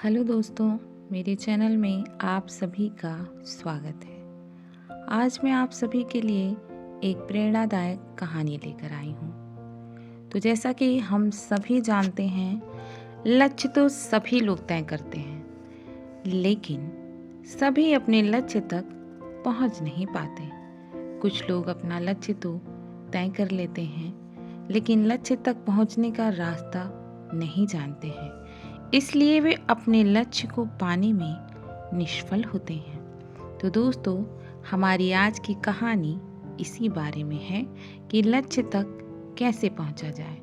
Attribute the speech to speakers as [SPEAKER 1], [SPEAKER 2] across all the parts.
[SPEAKER 1] Hello दोस्तों, मेरे channel में आप सभी का स्वागत है। आज मैं आप सभी के लिए एक प्रेरणादायक कहानी लेकर आई हूँ। तो जैसा कि हम सभी जानते हैं, लक्ष्य तो सभी लोग तय करते हैं, लेकिन सभी अपने लक्ष्य तक पहुँच नहीं पाते। कुछ लोग अपना लक्ष्य तो तय कर लेते हैं, लेकिन लक्ष्य तक पहुँचने का रास्ता नहीं जानते हैं, इसलिए वे अपने लक्ष्य को पाने में निष्फल होते हैं। तो दोस्तों, हमारी आज की कहानी इसी बारे में है कि लक्ष्य तक कैसे पहुंचा जाए।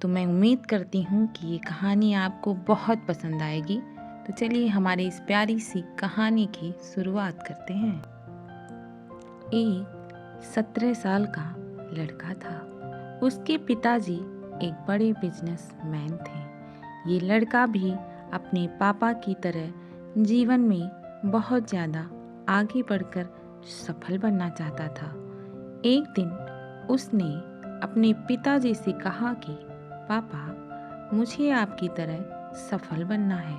[SPEAKER 1] तो मैं उम्मीद करती हूँ कि ये कहानी आपको बहुत पसंद आएगी। तो चलिए हमारी इस प्यारी सी कहानी की शुरुआत करते हैं। एक 17 साल का लड़का था। उसके पिताजी एक बड़े बिजनेसमैन थे। ये लड़का भी अपने पापा की तरह जीवन में बहुत ज़्यादा आगे बढ़कर सफल बनना चाहता था। एक दिन उसने अपने पिताजी से कहा कि पापा, मुझे आपकी तरह सफल बनना है।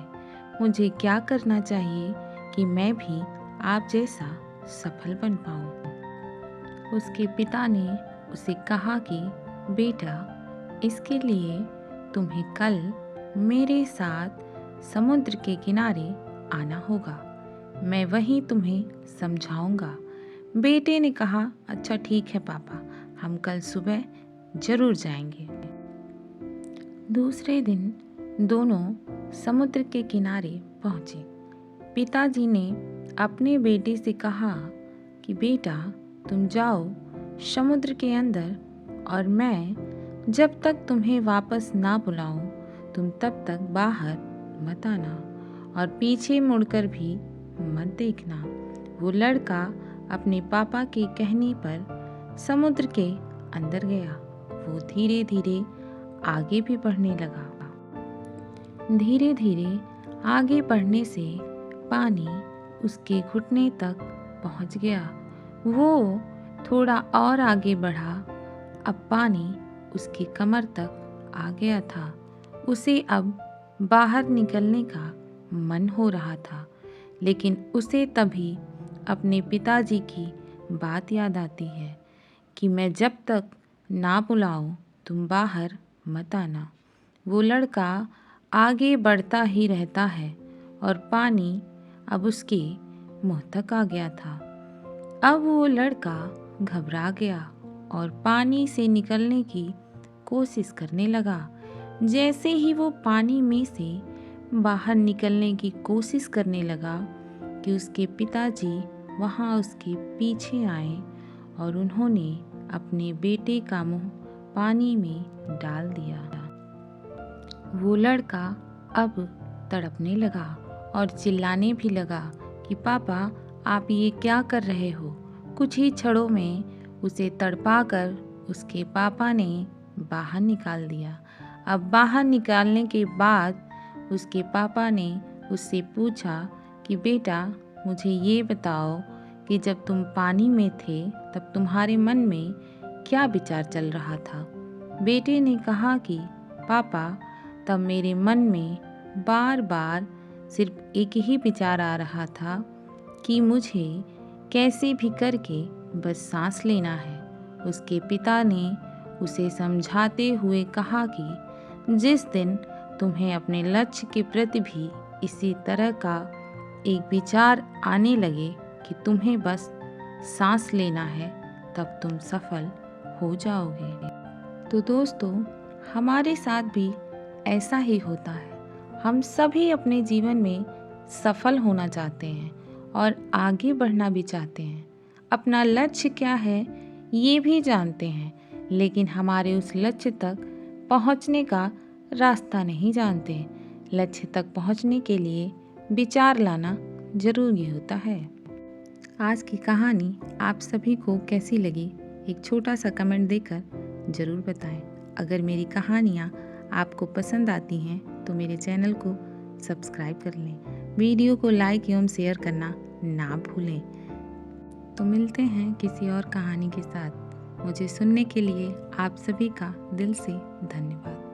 [SPEAKER 1] मुझे क्या करना चाहिए कि मैं भी आप जैसा सफल बन पाऊँ। उसके पिता ने उसे कहा कि बेटा, इसके लिए तुम्हें कल मेरे साथ समुद्र के किनारे आना होगा। मैं वहीं तुम्हें समझाऊंगा। बेटे ने कहा, अच्छा ठीक है पापा, हम कल सुबह जरूर जाएंगे। दूसरे दिन दोनों समुद्र के किनारे पहुंचे। पिताजी ने अपने बेटे से कहा कि बेटा, तुम जाओ समुद्र के अंदर और मैं जब तक तुम्हें वापस ना बुलाऊं तुम तब तक बाहर मत आना और पीछे मुड़कर भी मत देखना। वो लड़का अपने पापा के कहने पर समुद्र के अंदर गया। वो धीरे धीरे आगे भी बढ़ने लगा। धीरे धीरे आगे बढ़ने से पानी उसके घुटने तक पहुंच गया। वो थोड़ा और आगे बढ़ा। अब पानी उसकी कमर तक आ गया था। उसे अब बाहर निकलने का मन हो रहा था, लेकिन उसे तभी अपने पिताजी की बात याद आती है कि मैं जब तक ना बुलाऊं तुम बाहर मत आना। वो लड़का आगे बढ़ता ही रहता है और पानी अब उसके मुंह तक आ गया था। अब वो लड़का घबरा गया और पानी से निकलने की कोशिश करने लगा। जैसे ही वो पानी में से बाहर निकलने की कोशिश करने लगा कि उसके पिताजी वहाँ उसके पीछे आए और उन्होंने अपने बेटे का मुंह पानी में डाल दिया। वो लड़का अब तड़पने लगा और चिल्लाने भी लगा कि पापा, आप ये क्या कर रहे हो। कुछ ही क्षणों में उसे तड़पाकर उसके पापा ने बाहर निकाल दिया। अब बाहर निकालने के बाद उसके पापा ने उससे पूछा कि बेटा, मुझे ये बताओ कि जब तुम पानी में थे तब तुम्हारे मन में क्या विचार चल रहा था। बेटे ने कहा कि पापा, तब मेरे मन में बार बार सिर्फ एक ही विचार आ रहा था कि मुझे कैसे भी करके बस सांस लेना है। उसके पिता ने उसे समझाते हुए कहा कि जिस दिन तुम्हें अपने लक्ष्य के प्रति भी इसी तरह का एक विचार आने लगे कि तुम्हें बस सांस लेना है, तब तुम सफल हो जाओगे। तो दोस्तों, हमारे साथ भी ऐसा ही होता है। हम सभी अपने जीवन में सफल होना चाहते हैं और आगे बढ़ना भी चाहते हैं। अपना लक्ष्य क्या है ये भी जानते हैं, लेकिन हमारे उस लक्ष्य तक पहुंचने का रास्ता नहीं जानते। लक्ष्य तक पहुंचने के लिए विचार लाना जरूरी होता है। आज की कहानी आप सभी को कैसी लगी, एक छोटा सा कमेंट देकर ज़रूर बताएं। अगर मेरी कहानियाँ आपको पसंद आती हैं तो मेरे चैनल को सब्सक्राइब कर लें। वीडियो को लाइक एवं शेयर करना ना भूलें। तो मिलते हैं किसी और कहानी के साथ। मुझे सुनने के लिए आप सभी का दिल से धन्यवाद।